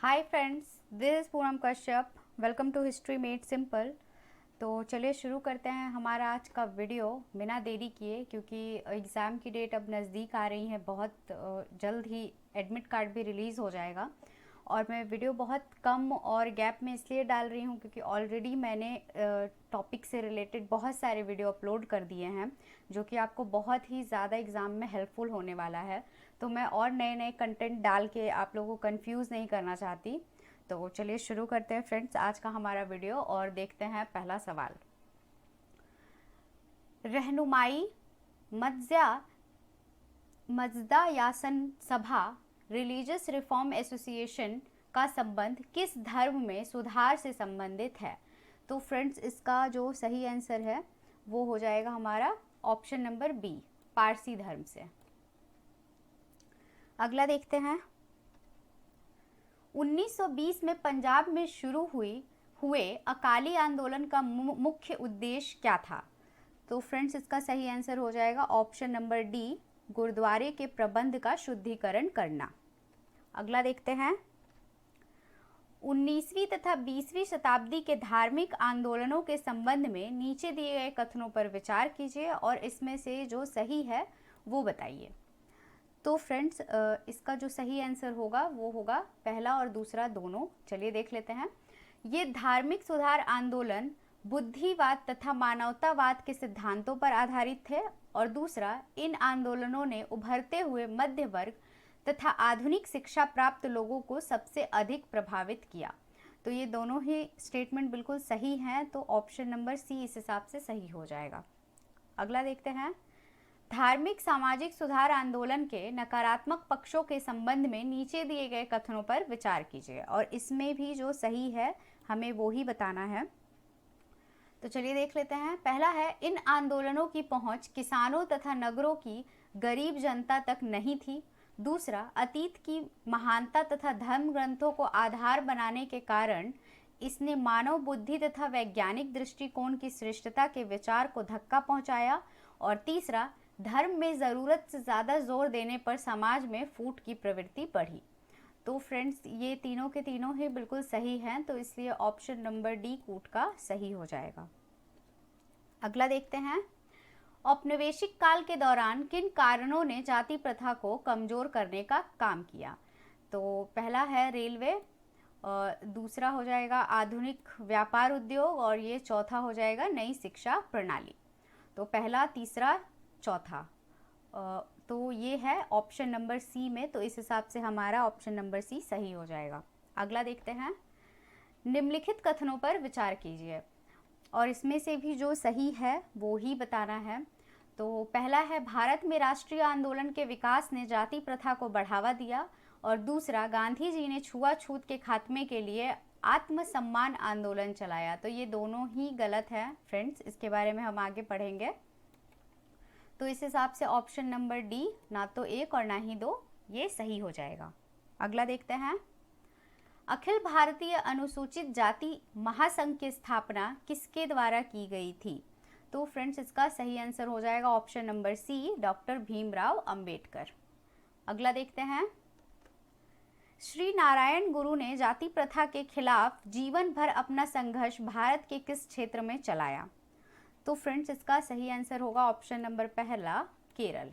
Hi friends, this is Poonam Kashyap. Welcome to history made simple. तो चलिए शुरू करते हैं हमारा आज का वीडियो बिना देरी किए, क्योंकि एग्ज़ाम की डेट अब नज़दीक आ रही है। बहुत जल्द ही एडमिट कार्ड भी रिलीज़ हो जाएगा। और मैं वीडियो बहुत कम और गैप में इसलिए डाल रही हूँ क्योंकि ऑलरेडी मैंने टॉपिक से रिलेटेड बहुत सारे वीडियो अपलोड कर दिए हैं, जो कि आपको बहुत ही ज़्यादा एग्ज़ाम में हेल्पफुल होने वाला है। तो मैं और नए नए कंटेंट डाल के आप लोगों को कंफ्यूज नहीं करना चाहती। तो चलिए शुरू करते हैं फ्रेंड्स आज का हमारा वीडियो और देखते हैं पहला सवाल। रहनुमाई मज्जा मजदा यासन सभा रिलीजियस रिफॉर्म एसोसिएशन का संबंध किस धर्म में सुधार से संबंधित है? तो फ्रेंड्स इसका जो सही आंसर है वो हो जाएगा हमारा ऑप्शन नंबर बी, पारसी धर्म से। अगला देखते हैं। 1920 में पंजाब में शुरू हुए अकाली आंदोलन का मुख्य उद्देश्य क्या था? तो फ्रेंड्स इसका सही आंसर हो जाएगा ऑप्शन नंबर डी, गुरुद्वारे के प्रबंध का शुद्धिकरण करना। अगला देखते हैं। 19वीं तथा 20वीं शताब्दी के धार्मिक आंदोलनों के संबंध में नीचे दिए गए कथनों पर विचार कीजिए और इसमें से जो सही है वो बताइए। तो फ्रेंड्स इसका जो सही आंसर होगा वो होगा पहला और दूसरा दोनों। चलिए देख लेते हैं। ये धार्मिक सुधार आंदोलन बुद्धिवाद तथा मानवतावाद के सिद्धांतों पर आधारित थे और दूसरा, इन आंदोलनों ने उभरते हुए मध्य वर्ग तथा आधुनिक शिक्षा प्राप्त लोगों को सबसे अधिक प्रभावित किया। तो ये दोनों ही स्टेटमेंट बिल्कुल सही हैं, तो ऑप्शन नंबर सी इस हिसाब से सही हो जाएगा। अगला देखते हैं। धार्मिक सामाजिक सुधार आंदोलन के नकारात्मक पक्षों के संबंध में नीचे दिए गए कथनों पर विचार कीजिए और इसमें भी जो सही है हमें वो ही बताना है। तो चलिए देख लेते हैं। पहला है, इन आंदोलनों की पहुंच किसानों तथा नगरों की गरीब जनता तक नहीं थी। दूसरा, अतीत की महानता तथा धर्म ग्रंथों को आधार बनाने के कारण इसने मानव बुद्धि तथा वैज्ञानिक दृष्टिकोण की श्रेष्ठता के विचार को धक्का पहुंचाया। और तीसरा, धर्म में ज़रूरत से ज़्यादा जोर देने पर समाज में फूट की प्रवृत्ति बढ़ी। तो फ्रेंड्स ये तीनों के तीनों ही बिल्कुल सही हैं, तो इसलिए ऑप्शन नंबर डी कूट का सही हो जाएगा। अगला देखते हैं। औपनिवेशिक काल के दौरान किन कारणों ने जाति प्रथा को कमजोर करने का काम किया? तो पहला है रेलवे, दूसरा हो जाएगा आधुनिक व्यापार उद्योग और ये चौथा हो जाएगा नई शिक्षा प्रणाली। तो पहला, तीसरा, चौथा, तो ये है ऑप्शन नंबर सी में, तो इस हिसाब से हमारा ऑप्शन नंबर सी सही हो जाएगा। अगला देखते हैं। निम्नलिखित कथनों पर विचार कीजिए और इसमें से भी जो सही है वो ही बताना है। तो पहला है, भारत में राष्ट्रीय आंदोलन के विकास ने जाति प्रथा को बढ़ावा दिया। और दूसरा, गांधी जी ने छुआछूत के खात्मे के लिए आत्मसम्मान आंदोलन चलाया। तो ये दोनों ही गलत है फ्रेंड्स, इसके बारे में हम आगे पढ़ेंगे। तो इस हिसाब से ऑप्शन नंबर डी, ना तो एक और ना ही दो, ये सही हो जाएगा। अगला देखते हैं। अखिल भारतीय अनुसूचित जाति महासंघ की स्थापना किसके द्वारा की गई थी? तो फ्रेंड्स इसका सही आंसर हो जाएगा option number C, doctor Bhimrao Ambedkar. अगला देखते हैं। श्री नारायण गुरु ने जाति प्रथा के खिलाफ जीवन भर अपना संघर्ष भारत के किस क्षेत्र में चलाया? तो फ्रेंड्स इसका सही आंसर होगा ऑप्शन नंबर पहला, केरल।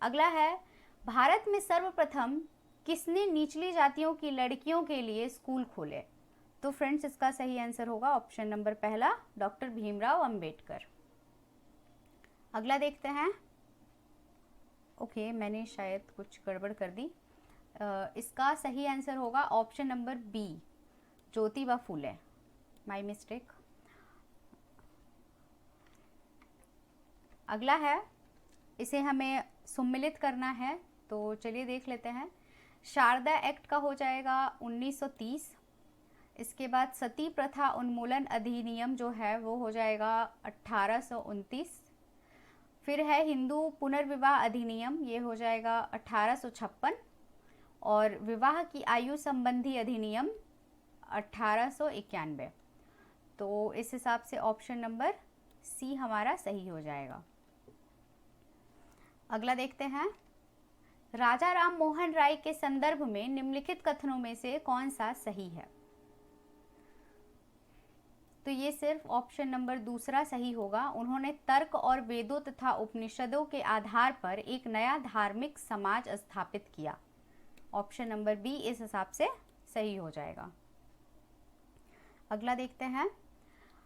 अगला है, भारत में सर्वप्रथम किसने निचली जातियों की लड़कियों के लिए स्कूल खोले? तो फ्रेंड्स इसका सही आंसर होगा ऑप्शन नंबर पहला, डॉक्टर भीमराव अंबेडकर। अगला देखते हैं। ओके, मैंने शायद कुछ गड़बड़ कर दी। इसका सही आंसर होगा option number B, Jyotiba Phule. My mistake. अगला है, इसे हमें सम्मिलित करना है, तो चलिए देख लेते हैं। शारदा एक्ट का हो जाएगा 1930। इसके बाद सती प्रथा उन्मूलन अधिनियम जो है वो हो जाएगा 1829। फिर है हिंदू पुनर्विवाह अधिनियम, ये हो जाएगा 1856। और विवाह की आयु संबंधी अधिनियम 1891। तो इस हिसाब से ऑप्शन नंबर सी हमारा सही हो जाएगा। अगला देखते हैं। राजा राम मोहन राय के संदर्भ में निम्नलिखित कथनों में से कौन सा सही है? तो ये सिर्फ ऑप्शन नंबर दूसरा सही होगा। उन्होंने तर्क और वेदों तथा उपनिषदों के आधार पर एक नया धार्मिक समाज स्थापित किया। ऑप्शन नंबर बी इस हिसाब से सही हो जाएगा। अगला देखते हैं,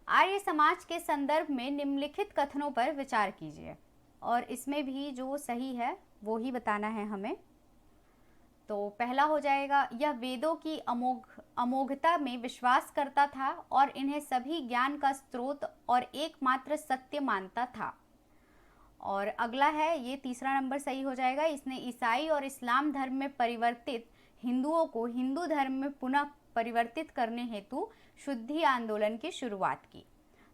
आर्य समाज के संदर्भ में निम्नलिखित कथनों पर विचार कीजिए, और इसमें भी जो सही है वो ही बताना है हमें। तो पहला हो जाएगा, यह वेदों की अमोघता में विश्वास करता था और इन्हें सभी ज्ञान का स्रोत और एकमात्र सत्य मानता था। और अगला है, ये तीसरा नंबर सही हो जाएगा, इसने ईसाई और इस्लाम धर्म में परिवर्तित हिंदुओं को हिंदू धर्म में पुनः परिवर्तित करने हेतु शुद्धि आंदोलन की शुरुआत की।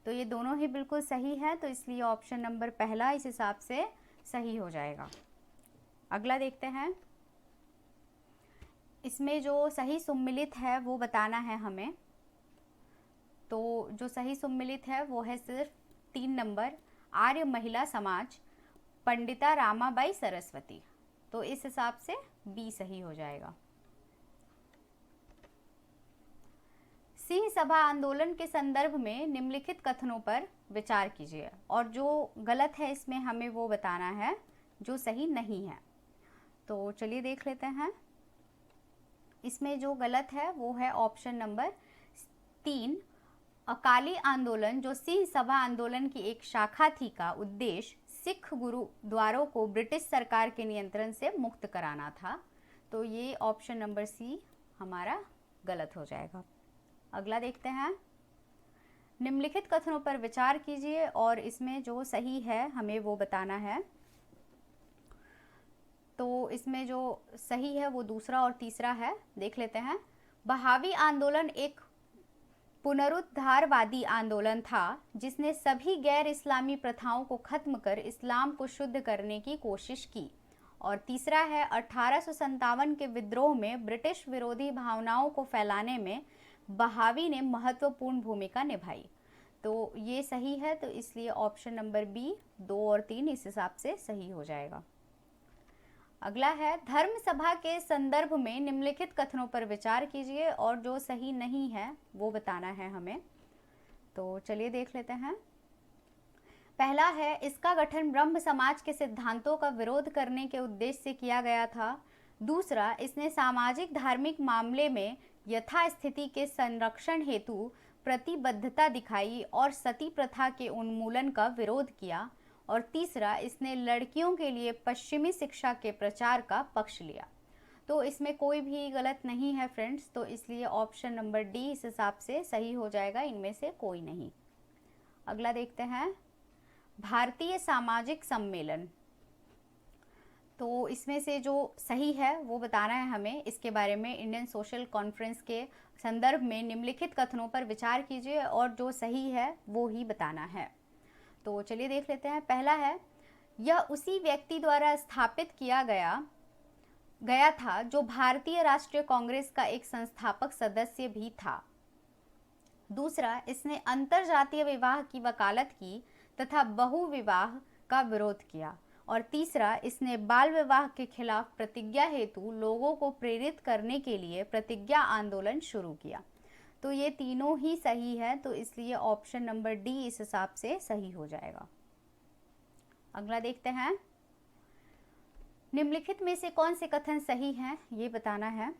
तो ये दोनों ही बिल्कुल सही है, तो इसलिए ऑप्शन नंबर पहला इस हिसाब से सही हो जाएगा। अगला देखते हैं, इसमें जो सही सम्मिलित है वो बताना है हमें। तो जो सही सम्मिलित है वो है सिर्फ 3 नंबर, आर्य महिला समाज, पंडिता रामाबाई सरस्वती। तो इस हिसाब से बी सही हो जाएगा। सिंह सभा आंदोलन के संदर्भ में निम्नलिखित कथनों पर विचार कीजिए, और जो गलत है इसमें हमें वो बताना है जो सही नहीं है। तो चलिए देख लेते हैं। इसमें जो गलत है वो है ऑप्शन नंबर 3, अकाली आंदोलन, जो सिंह सभा आंदोलन की एक शाखा थी, का उद्देश्य सिख गुरुद्वारों को ब्रिटिश सरकार के नियंत्रण से मुक्त कराना था। तो ये ऑप्शन नंबर सी हमारा गलत हो जाएगा। अगला देखते हैं, निम्नलिखित कथनों पर विचार कीजिए और इसमें जो सही है हमें वो बताना है। तो इसमें जो सही है वो दूसरा और तीसरा है। देख लेते हैं, बहावी आंदोलन एक पुनरुद्धारवादी आंदोलन था जिसने सभी गैर इस्लामी प्रथाओं को खत्म कर इस्लाम को शुद्ध करने की कोशिश की। और तीसरा है, 1857 के विद्रोह में ब्रिटिश विरोधी भावनाओं को फैलाने में बहावी ने महत्वपूर्ण भूमिका निभाई। तो ये सही है, तो इसलिए ऑप्शन नंबर बी 2 और 3 इस हिसाब से सही हो जाएगा। अगला है, धर्म सभा के संदर्भ में निम्नलिखित कथनों पर विचार कीजिए और जो सही नहीं है वो बताना है हमें। तो चलिए देख लेते हैं। पहला है, इसका गठन ब्रह्म समाज के सिद्धांतों का विरोध करने के उद्देश्य से किया गया था। दूसरा, इसने सामाजिक धार्मिक मामले में यथास्थिति के संरक्षण हेतु प्रतिबद्धता दिखाई और सती प्रथा के उन्मूलन का विरोध किया। और तीसरा, इसने लड़कियों के लिए पश्चिमी शिक्षा के प्रचार का पक्ष लिया। तो इसमें कोई भी गलत नहीं है फ्रेंड्स, तो इसलिए ऑप्शन नंबर डी इस हिसाब से सही हो जाएगा, इनमें से कोई नहीं। अगला देखते हैं, भारतीय सामाजिक सम्मेलन। तो इसमें से जो सही है वो बताना है हमें। इसके बारे में इंडियन सोशल कॉन्फ्रेंस के संदर्भ में निम्नलिखित कथनों पर विचार कीजिए और जो सही है वो ही बताना है। तो चलिए देख लेते हैं। पहला है, यह उसी व्यक्ति द्वारा स्थापित किया गया था जो भारतीय राष्ट्रीय कांग्रेस का एक संस्थापक सदस्य भी था। दूसरा, इसने अंतरजातीय विवाह की वकालत की तथा बहु विवाह का विरोध किया। और तीसरा, इसने बाल विवाह के खिलाफ प्रतिज्ञा हेतु लोगों को प्रेरित करने के लिए प्रतिज्ञा आंदोलन शुरू किया। तो ये तीनों ही सही है, तो इसलिए ऑप्शन नंबर डी इस हिसाब से सही हो जाएगा। अगला देखते हैं, निम्नलिखित में से कौन से कथन सही हैं ये बताना है।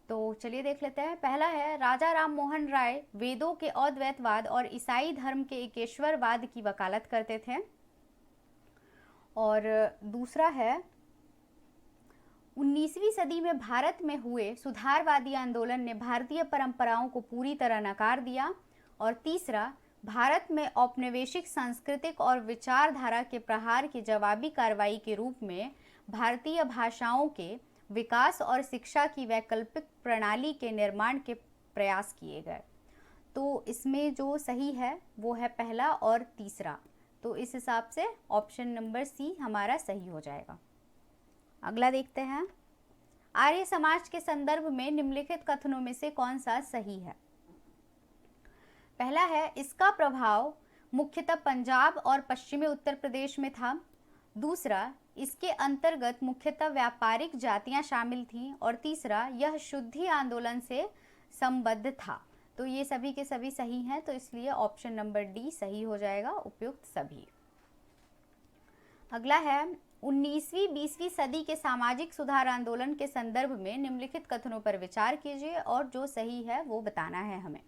तो चलिए देख लेते हैं। पहला है, राजा राम मोहन राय वेदों के अद्वैतवाद और ईसाई धर्म के एकेश्वरवाद की वकालत करते थे। और दूसरा है, 19वीं सदी में भारत में हुए सुधारवादी आंदोलन ने भारतीय परंपराओं को पूरी तरह नकार दिया। और तीसरा, भारत में औपनिवेशिक सांस्कृतिक और विचारधारा के प्रहार की जवाबी कार्रवाई के रूप में भारतीय भाषाओं के विकास और शिक्षा की वैकल्पिक प्रणाली के निर्माण के प्रयास किए गए। तो इसमें जो सही है वो है पहला और तीसरा, तो इस हिसाब से ऑप्शन नंबर सी हमारा सही हो जाएगा। अगला देखते हैं, आर्य समाज के संदर्भ में निम्नलिखित कथनों में से कौन सा सही है। पहला है, इसका प्रभाव मुख्यतः पंजाब और पश्चिमी उत्तर प्रदेश में था। दूसरा, इसके अंतर्गत मुख्यतः व्यापारिक जातियां शामिल थीं, और तीसरा, यह शुद्धि आंदोलन से संबद्ध था। तो ये सभी के सभी सही हैं, तो इसलिए ऑप्शन नंबर डी सही हो जाएगा, उपयुक्त सभी। अगला है, 19वीं 20वीं सदी के सामाजिक सुधार आंदोलन के संदर्भ में निम्नलिखित कथनों पर विचार कीजिए और जो सही है वो बताना है हमें।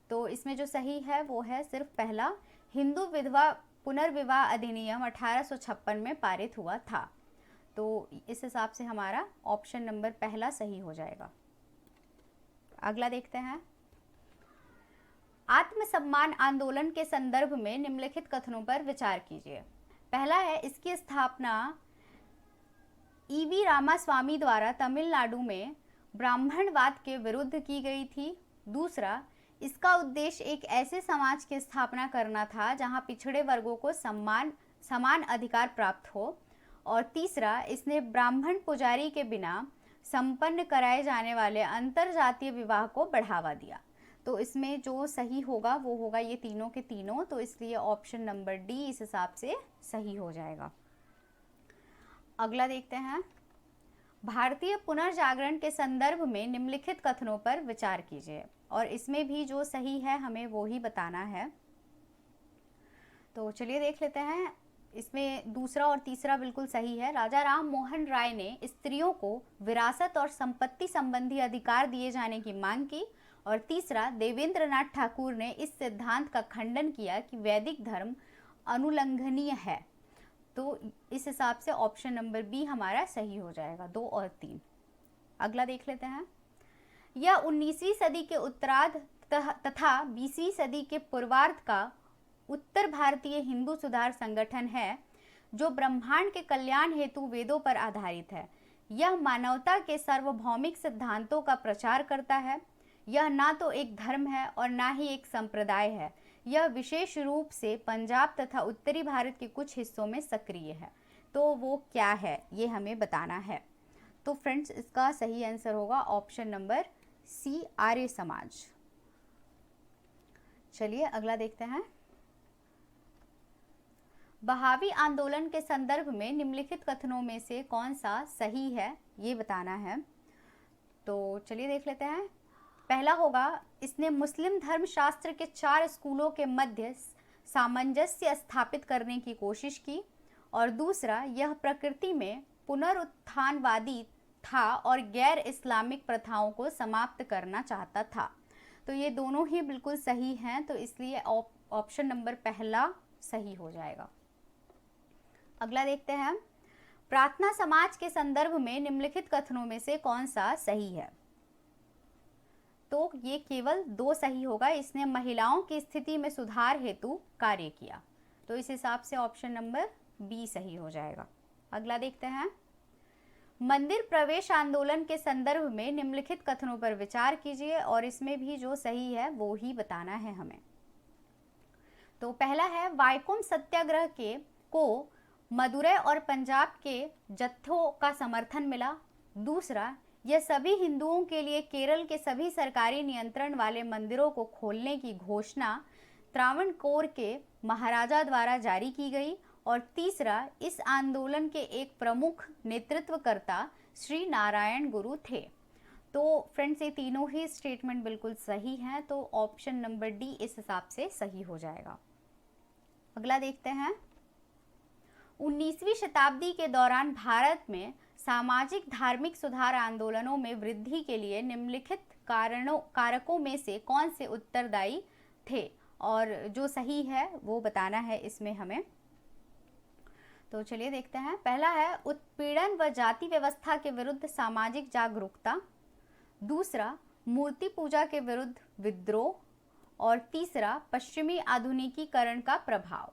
तो इसमें जो सही है वो है सिर्फ पहला, हिंदू विधवा पुनर्विवाह अधिनियम 1856 में पारित हुआ था। तो इस हिसाब से हमारा ऑप्शन नंबर पहला सही हो जाएगा। अगला देखते हैं, आत्मसम्मान आंदोलन के संदर्भ में निम्नलिखित कथनों पर विचार कीजिए। पहला है, इसकी स्थापना ईवी रामास्वामी द्वारा तमिलनाडु में ब्राह्मणवाद के विरुद्ध की गई थी। दूसरा, इसका उद्देश्य एक ऐसे समाज की स्थापना करना था जहां पिछड़े वर्गों को समान अधिकार प्राप्त हो। और तीसरा, इसने ब्राह्मण पुजारी के बिना संपन्न कराए जाने वाले अंतरजातीय विवाह को बढ़ावा दिया। तो इसमें जो सही होगा वो होगा ये तीनों के तीनों, तो इसलिए ऑप्शन नंबर डी इस हिसाब से सही हो जाएगा। अगला देखते हैं, भारतीय पुनर्जागरण के संदर्भ में निम्नलिखित कथनों पर विचार कीजिए और इसमें भी जो सही है हमें वो ही बताना है। तो चलिए देख लेते हैं, इसमें दूसरा और तीसरा बिल्कुल सही है। राजा राम मोहन राय ने स्त्रियों को विरासत और संपत्ति संबंधी अधिकार दिए जाने की मांग की। और तीसरा, देवेंद्रनाथ ठाकुर ने इस सिद्धांत का खंडन किया कि वैदिक धर्म अनुलंघनीय है। तो इस हिसाब से ऑप्शन नंबर बी हमारा सही हो जाएगा, 2 और 3। अगला देख लेते हैं, यह 19वीं सदी के उत्तरार्ध तथा 20वीं सदी के पूर्वार्ध का उत्तर भारतीय हिंदू सुधार संगठन है जो ब्रह्मांड के कल्याण हेतु वेदों पर आधारित है। यह मानवता के सार्वभौमिक सिद्धांतों का प्रचार करता है। यह ना तो एक धर्म है और ना ही एक संप्रदाय है। यह विशेष रूप से पंजाब तथा उत्तरी भारत के कुछ हिस्सों में सक्रिय है। तो वो क्या है ये हमें बताना है। तो फ्रेंड्स, इसका सही आंसर होगा ऑप्शन नंबर सी, आर्य समाज। चलिए अगला देखते हैं, बहावी आंदोलन के संदर्भ में निम्नलिखित कथनों में से कौन सा सही है ये बताना है। तो चलिए देख लेते हैं, पहला होगा, इसने मुस्लिम धर्मशास्त्र के 4 स्कूलों के मध्य सामंजस्य स्थापित करने की कोशिश की। और दूसरा, यह प्रकृति में पुनरुत्थानवादी था और गैर इस्लामिक प्रथाओं को समाप्त करना चाहता था। तो ये दोनों ही बिल्कुल सही हैं, तो इसलिए ऑप्शन नंबर पहला सही हो जाएगा। अगला देखते हैं, प्रार्थना समाज के संदर्भ में निम्नलिखित कथनों में से कौन सा सही है। तो ये केवल 2 सही होगा, इसने महिलाओं की स्थिति में सुधार हेतु कार्य किया। तो इस हिसाब से ऑप्शन नंबर बी सही हो जाएगा। अगला देखते हैं, मंदिर प्रवेश आंदोलन के संदर्भ में निम्नलिखित कथनों पर विचार कीजिए और इसमें भी जो सही है वो ही बताना है हमें। तो पहला है, वाइकोम सत्याग्रह को मदुरै और पंजाब के जत्थों का समर्थन मिला। दूसरा, यह सभी हिंदुओं के लिए केरल के सभी सरकारी नियंत्रण वाले मंदिरों को खोलने की घोषणा त्रावणकोर के महाराजा द्वारा जारी की गई। और तीसरा, इस आंदोलन के एक प्रमुख नेतृत्वकर्ता श्री नारायण गुरु थे। तो फ्रेंड्स, ये तीनों ही स्टेटमेंट बिल्कुल सही हैं, तो ऑप्शन नंबर डी इस हिसाब से सही हो जाएगा। अगला देखते हैं, 19वीं शताब्दी के दौरान भारत में सामाजिक धार्मिक सुधार आंदोलनों में वृद्धि के लिए निम्नलिखित कारकों में से कौन से उत्तरदायी थे, और जो सही है वो बताना है इसमें हमें। तो चलिए देखते हैं, पहला है, उत्पीड़न व जाति व्यवस्था के विरुद्ध सामाजिक जागरूकता। दूसरा, मूर्ति पूजा के विरुद्ध विद्रोह। और तीसरा, पश्चिमी आधुनिकीकरण का प्रभाव।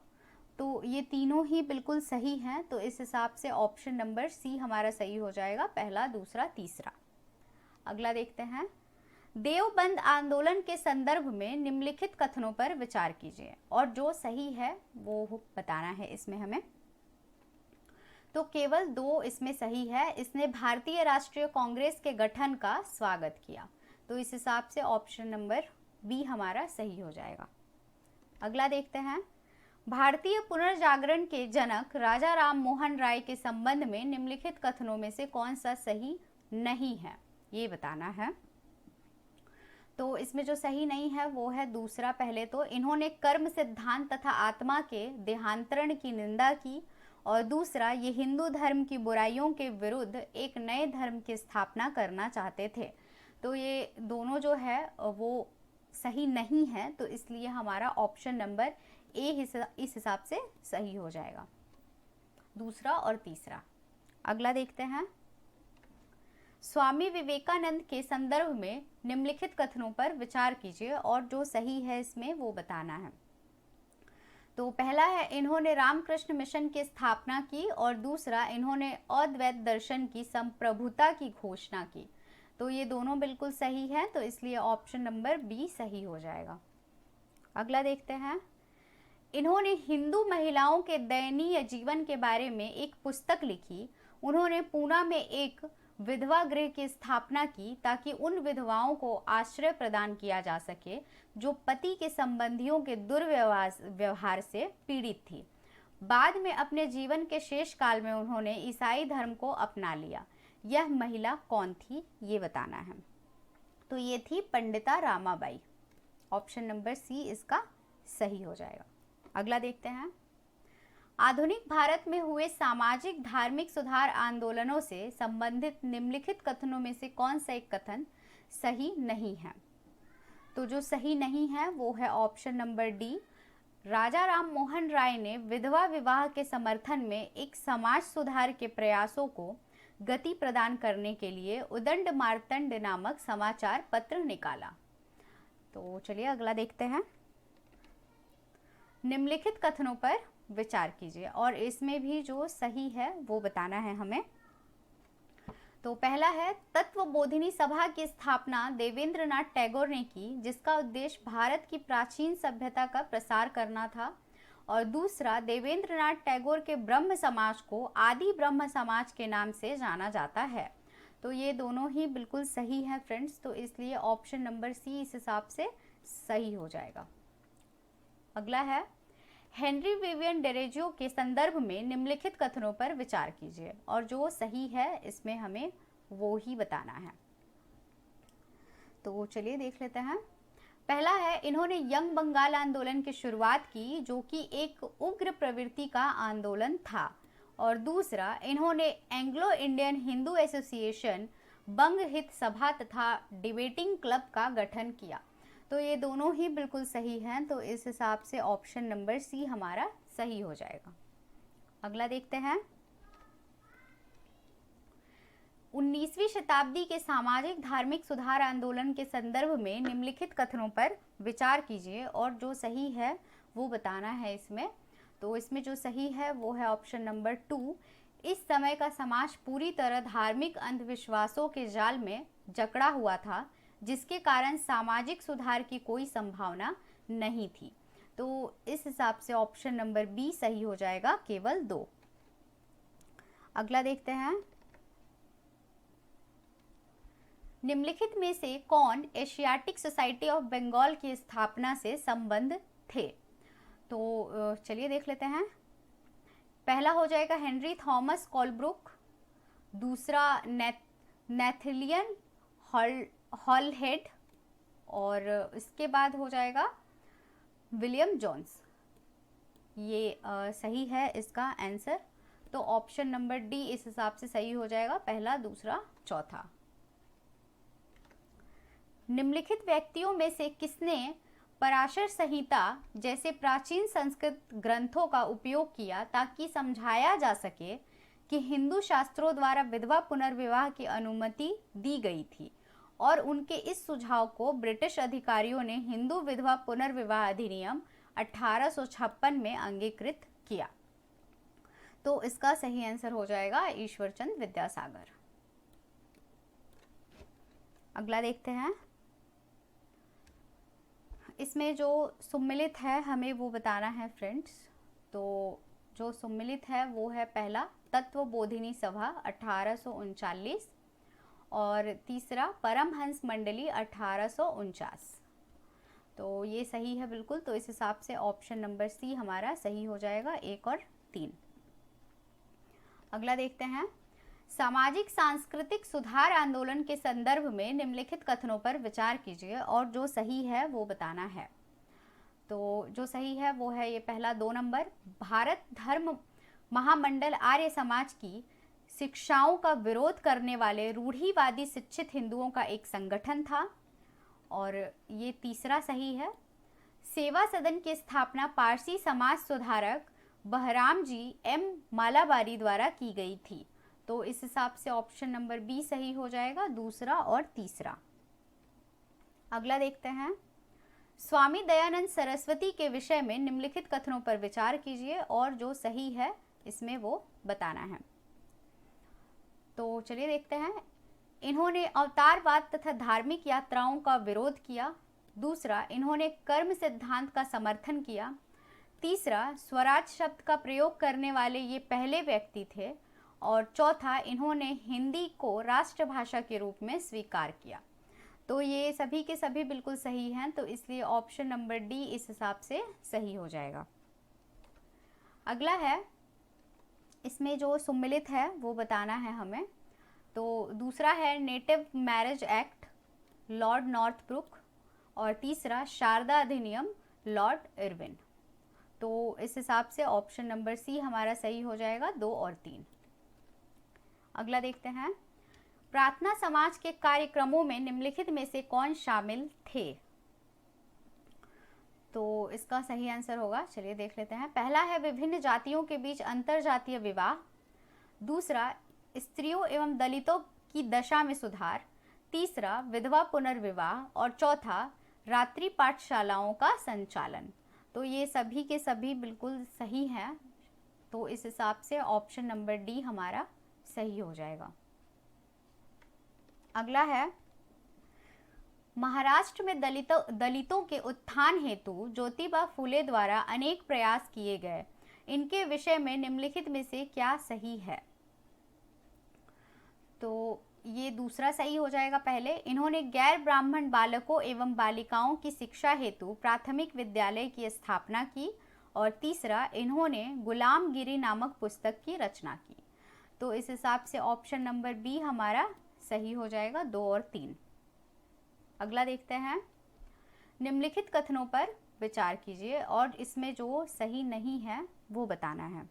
तो ये तीनों ही बिल्कुल सही हैं, तो इस हिसाब से ऑप्शन नंबर सी हमारा सही हो जाएगा, पहला, दूसरा, तीसरा। अगला देखते हैं, देवबंद आंदोलन के संदर्भ में निम्नलिखित कथनों पर विचार कीजिए और जो सही है वो बताना है इसमें हमें। तो केवल 2 इसमें सही है, इसने भारतीय राष्ट्रीय कांग्रेस के गठन का स्वागत किया। तो इस हिसाब से ऑप्शन नंबर बी हमारा सही हो जाएगा। अगला देखते हैं, भारतीय पुनर्जागरण के जनक राजा राम मोहन राय के संबंध में निम्नलिखित कथनों में से कौन सा सही नहीं है, ये बताना है। तो इसमें जो सही नहीं है वो है दूसरा। पहले तो इन्होंने कर्म सिद्धांत तथा आत्मा के देहांतरण की निंदा की, और दूसरा ये हिंदू धर्म की बुराइयों के विरुद्ध एक नए धर्म की स्थापना करना चाहते थे। तो ये दोनों जो है वो सही नहीं है, तो इसलिए हमारा ऑप्शन नंबर ए इस हिसाब से सही हो जाएगा, दूसरा और तीसरा। अगला देखते हैं। स्वामी विवेकानंद के संदर्भ में निम्नलिखित कथनों पर विचार कीजिए और जो सही है इसमें वो बताना है। तो पहला है इन्होंने रामकृष्ण मिशन की स्थापना की, और दूसरा इन्होंने अद्वैत दर्शन की संप्रभुता की घोषणा की। तो ये दोनों बिल्कुल सही है, तो इसलिए ऑप्शन नंबर बी सही हो जाएगा। अगला देखते हैं। इन्होंने हिंदू महिलाओं के दयनीय जीवन के बारे में एक पुस्तक लिखी। उन्होंने पूना में एक विधवा गृह की स्थापना की ताकि उन विधवाओं को आश्रय प्रदान किया जा सके जो पति के संबंधियों के दुर्व्यवहार से पीड़ित थी। बाद में अपने जीवन के शेष काल में उन्होंने ईसाई धर्म को अपना लिया। यह महिला कौन थी, ये बताना है। तो ये थी पंडिता रामाबाई। ऑप्शन नंबर सी इसका सही हो जाएगा। अगला देखते हैं। आधुनिक भारत में हुए सामाजिक धार्मिक सुधार आंदोलनों से संबंधित निम्नलिखित कथनों में से कौन सा एक कथन सही नहीं है। तो जो सही नहीं है वो है ऑप्शन नंबर डी। राजा राम मोहन राय ने विधवा विवाह के समर्थन में एक समाज सुधार के प्रयासों को गति प्रदान करने के लिए उदंड मार्तंड नामक समाचार पत्र निकाला। तो चलिए अगला देखते हैं। निम्नलिखित कथनों पर विचार कीजिए और इसमें भी जो सही है वो बताना है हमें। तो पहला है तत्वबोधिनी सभा की स्थापना देवेंद्रनाथ टैगोर ने की, जिसका उद्देश्य भारत की प्राचीन सभ्यता का प्रसार करना था। और दूसरा, देवेंद्रनाथ टैगोर के ब्रह्म समाज को आदि ब्रह्म समाज के नाम से जाना जाता है। तो ये दोनों ही बिल्कुल सही है फ्रेंड्स, तो इसलिए ऑप्शन नंबर सी इस हिसाब से सही हो जाएगा। अगला है हेनरी विवियन डेरेजियो के संदर्भ में निम्नलिखित कथनों पर विचार कीजिए और जो सही है इसमें हमें वो ही बताना है। तो चलिए देख लेते हैं। पहला है इन्होंने यंग बंगाल आंदोलन की शुरुआत की, जो कि एक उग्र प्रवृत्ति का आंदोलन था। और दूसरा, इन्होंने एंग्लो इंडियन हिंदू एसोसिएशन, बंग हित सभा तथा डिबेटिंग क्लब का गठन किया। तो ये दोनों ही बिल्कुल सही हैं, तो इस हिसाब से ऑप्शन नंबर सी हमारा सही हो जाएगा। अगला देखते हैं। 19वीं शताब्दी के सामाजिक धार्मिक सुधार आंदोलन के संदर्भ में निम्नलिखित कथनों पर विचार कीजिए और जो सही है वो बताना है इसमें। तो इसमें जो सही है वो है ऑप्शन नंबर 2। इस समय का समाज पूरी तरह धार्मिक अंधविश्वासों के जाल में जकड़ा हुआ था, जिसके कारण सामाजिक सुधार की कोई संभावना नहीं थी। तो इस हिसाब से ऑप्शन नंबर बी सही हो जाएगा, केवल 2। अगला देखते हैं। निम्नलिखित में से कौन एशियाटिक सोसाइटी ऑफ बंगाल की स्थापना से संबंध थे। तो चलिए देख लेते हैं। पहला हो जाएगा हेनरी थॉमस कोलब्रुक, दूसरा नेथलियन हॉलहेड, और इसके बाद हो जाएगा विलियम जोन्स। ये सही है इसका आंसर, तो ऑप्शन नंबर डी इस हिसाब से सही हो जाएगा, पहला, दूसरा, चौथा। निम्नलिखित व्यक्तियों में से किसने पराशर संहिता जैसे प्राचीन संस्कृत ग्रंथों का उपयोग किया ताकि समझाया जा सके कि हिंदू शास्त्रों द्वारा विधवा पुनर्विवाह की अनुमति दी गई थी, और उनके इस सुझाव को ब्रिटिश अधिकारियों ने हिंदू विधवा पुनर्विवाह अधिनियम 1856 में अंगीकृत किया। तो इसका सही आंसर हो जाएगा ईश्वरचंद विद्यासागर। अगला देखते हैं। इसमें जो सम्मिलित है हमें वो बताना है फ्रेंड्स। तो जो सम्मिलित है वो है पहला तत्वबोधिनी सभा 1839, और तीसरा परमहंस मंडली 1849। तो ये सही है बिल्कुल। तो इस हिसाब से ऑप्शन नंबर सी हमारा सही हो जाएगा, 1 और 3। अगला देखते हैं, सामाजिक सांस्कृतिक सुधार आंदोलन के संदर्भ में निम्नलिखित कथनों पर विचार कीजिए और जो सही है वो बताना है। तो जो सही है वो है ये पहला 2 नंबर, भारत धर्म महामंडल आर्य समाज की शिक्षाओं का विरोध करने वाले रूढ़िवादी शिक्षित हिंदुओं का एक संगठन था। और ये तीसरा सही है, सेवा सदन की स्थापना पारसी समाज सुधारक बहराम जी एम मालाबारी द्वारा की गई थी। तो इस हिसाब से ऑप्शन नंबर बी सही हो जाएगा, दूसरा और तीसरा। अगला देखते हैं, स्वामी दयानंद सरस्वती के विषय में निम्नलिखित कथनों पर विचार कीजिए और जो सही है इसमें वो बताना है। तो चलिए देखते हैं, इन्होंने अवतारवाद तथा धार्मिक यात्राओं का विरोध किया। दूसरा, इन्होंने कर्म सिद्धांत का समर्थन किया। तीसरा, स्वराज शब्द का प्रयोग करने वाले ये पहले व्यक्ति थे। और चौथा, इन्होंने हिंदी को राष्ट्रभाषा के रूप में स्वीकार किया। तो ये सभी के सभी बिल्कुल सही हैं, तो इसलिए ऑप्शन नंबर डी इस हिसाब से सही हो जाएगा। अगला है, इसमें जो सम्मिलित है वो बताना है हमें। तो दूसरा है native marriage act Lord Northbrook, और तीसरा शारदा अधिनियम लॉर्ड इरविन। तो इस हिसाब से ऑप्शन नंबर सी हमारा सही हो जाएगा, 2 और 3। अगला देखते हैं, प्रार्थना समाज के कार्यक्रमों में निम्नलिखित में से कौन शामिल थे? तो इसका सही आंसर होगा, चलिए देख लेते हैं। पहला है विभिन्न जातियों के बीच अंतर जातीय विवाह। दूसरा, स्त्रियों एवं दलितों की दशा में सुधार। तीसरा, विधवा पुनर्विवाह। और चौथा, रात्रि पाठशालाओं का संचालन। तो ये सभी के सभी बिल्कुल सही हैं, तो इस हिसाब से ऑप्शन नंबर डी हमारा सही हो जाएगा। अगला है, महाराष्ट्र में दलितों के उत्थान हेतु ज्योतिबा फुले द्वारा अनेक प्रयास किए गए। इनके विषय में निम्नलिखित में से क्या सही है? तो ये दूसरा सही हो जाएगा। पहले, इन्होंने गैर ब्राह्मण बालकों एवं बालिकाओं की शिक्षा हेतु प्राथमिक विद्यालय की स्थापना की। और तीसरा, इन्होंने गुलामगिरी नामक पुस्तक की रचना की। तो इस हिसाब से ऑप्शन नंबर बी हमारा सही हो जाएगा, 2 और 3। अगला देखते हैं, निम्नलिखित कथनों पर विचार कीजिए और इसमें जो सही नहीं है वो बताना है।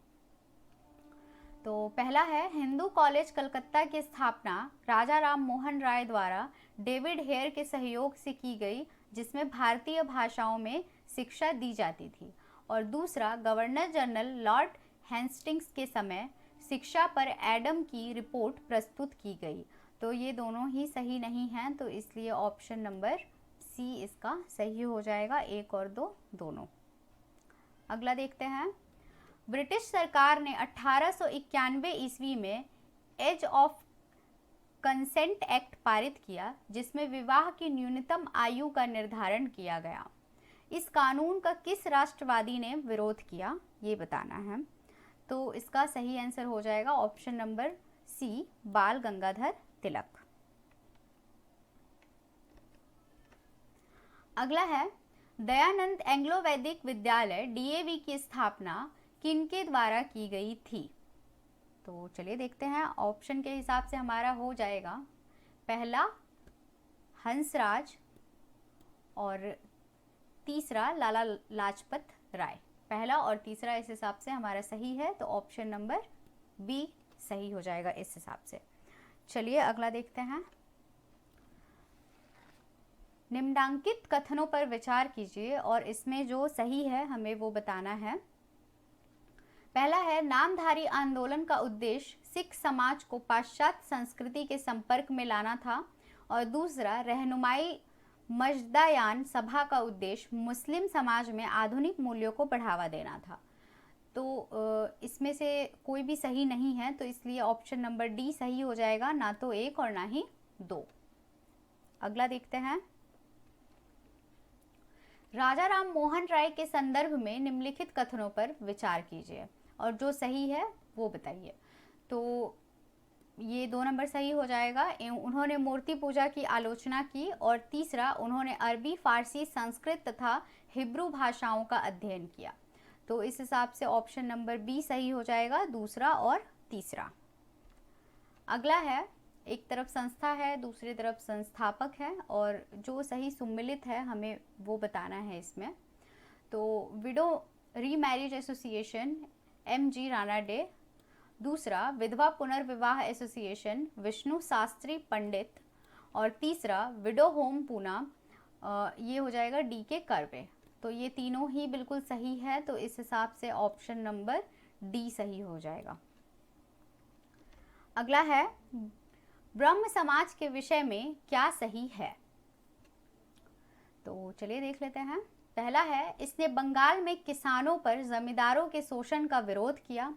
तो पहला है, हिंदू कॉलेज कलकत्ता की स्थापना राजा राम मोहन राय द्वारा डेविड हेयर के सहयोग से की गई, जिसमें भारतीय भाषाओं में शिक्षा दी जाती थी। और दूसरा, गवर्नर जनरल लॉर्ड हेस्टिंग्स के समय शिक्षा पर एडम की रिपोर्ट प्रस्तुत की गई। तो ये दोनों ही सही नहीं हैं, तो इसलिए ऑप्शन नंबर सी इसका सही हो जाएगा, 1 और 2 दोनों। अगला देखते हैं, ब्रिटिश सरकार ने 1891 ईस्वी में एज ऑफ कंसेंट एक्ट पारित किया, जिसमें विवाह की न्यूनतम आयु का निर्धारण किया गया। इस कानून का किस राष्ट्रवादी ने विरोध किया, ये बताना है। तो इसका सही आंसर हो जाएगा ऑप्शन नंबर सी, बाल गंगाधर तिलक। अगला है, दयानंद एंग्लो वैदिक विद्यालय डीएवी की स्थापना किनके द्वारा की गई थी? तो चलिए देखते हैं, ऑप्शन के हिसाब से हमारा हो जाएगा, पहला हंसराज और तीसरा लाला लाजपत राय। पहला और तीसरा इस हिसाब से हमारा सही है, तो ऑप्शन नंबर बी सही हो जाएगा इस हिसाब से। चलिए अगला देखते हैं, निम्नांकित कथनों पर विचार कीजिए और इसमें जो सही है हमें वो बताना है। पहला है, नामधारी आंदोलन का उद्देश्य सिख समाज को पाश्चात्य संस्कृति के संपर्क में लाना था। और दूसरा, रहनुमाई मजदायान सभा का उद्देश्य मुस्लिम समाज में आधुनिक मूल्यों को बढ़ावा देना था। तो इसमें से कोई भी सही नहीं है, तो इसलिए ऑप्शन नंबर डी सही हो जाएगा, ना तो 1 और ना ही 2। अगला देखते हैं, राजा राम मोहन राय के संदर्भ में निम्नलिखित कथनों पर विचार कीजिए और जो सही है वो बताइए। तो ये 2 नंबर सही हो जाएगा। उन्होंने मूर्ति पूजा की आलोचना की। और तीसरा, उन्होंने अरबी, फारसी, संस्कृत तथा हिब्रू भाषाओं का अध्ययन किया। तो इस हिसाब से ऑप्शन नंबर बी सही हो जाएगा, दूसरा और तीसरा। अगला है, एक तरफ संस्था है, दूसरी तरफ संस्थापक है, और जो सही सुम्मिलित है हमें वो बताना है इसमें। तो window remarriage association MG Ranade, दूसरा विधवा पुनर्विवाह एसोसिएशन विष्णु शास्त्री पंडित, और तीसरा विडो होम पूना, ये हो जाएगा DK कर्वे। तो ये तीनों ही बिल्कुल सही है, तो इस हिसाब से ऑप्शन नंबर डी सही हो जाएगा। अगला है, ब्रह्म समाज के विषय में क्या सही है? तो चलिए देख लेते हैं। पहला है, इसने बंगाल में किसानों पर जमींदारों के शोषण का विरोध किया।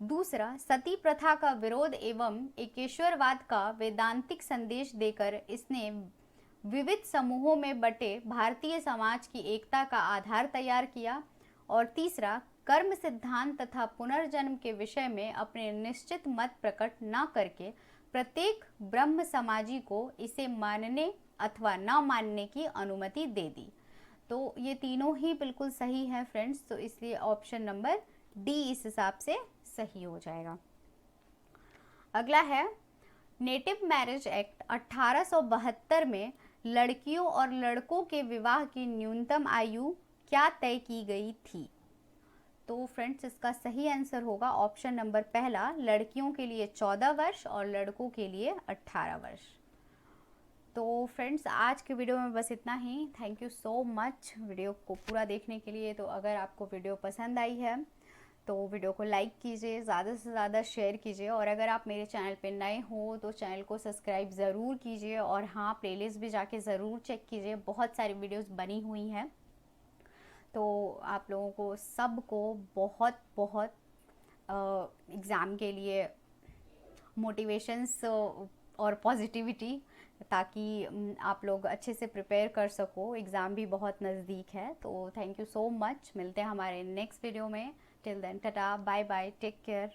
दूसरा, सती प्रथा का विरोध एवं एकेश्वरवाद का वेदांतिक संदेश देकर इसने विविध समूहों में बटे भारतीय समाज की एकता का आधार तैयार किया। और तीसरा, कर्म सिद्धांत तथा पुनर्जन्म के विषय में अपने निश्चित मत प्रकट न करके प्रत्येक ब्रह्म समाजी को इसे मानने अथवा न मानने की अनुमति दे दी। तो ये तीनों ही बिल्कुल सही है फ्रेंड्स, तो इसलिए ऑप्शन नंबर डी इस हिसाब से सही हो जाएगा। अगला है, नेटिव मैरिज एक्ट 1872 में लड़कियों और लड़कों के विवाह की न्यूनतम आयु क्या तय की गई थी? तो फ्रेंड्स, इसका सही आंसर होगा ऑप्शन नंबर पहला, लड़कियों के लिए 14 वर्ष और लड़कों के लिए 18 वर्ष। तो फ्रेंड्स, आज के वीडियो में बस इतना ही। Thank you so much video को पूरा देखने के लिए। तो अगर आपको वीडियो पसंद आई है तो वीडियो को लाइक कीजिए, ज़्यादा से ज़्यादा शेयर कीजिए, और अगर आप मेरे चैनल पे नए हो तो चैनल को सब्सक्राइब ज़रूर कीजिए। और हाँ, प्लेलिस्ट भी जाके ज़रूर चेक कीजिए, बहुत सारी वीडियोस बनी हुई हैं। तो आप लोगों को सबको बहुत बहुत एग्ज़ाम के लिए मोटिवेशंस और पॉजिटिविटी, ताकि आप लोग अच्छे से प्रिपेयर कर सको। एग्ज़ाम भी बहुत नज़दीक है। तो थैंक यू सो मच, मिलते हैं हमारे नेक्स्ट वीडियो में। Till then, tata, bye bye, take care.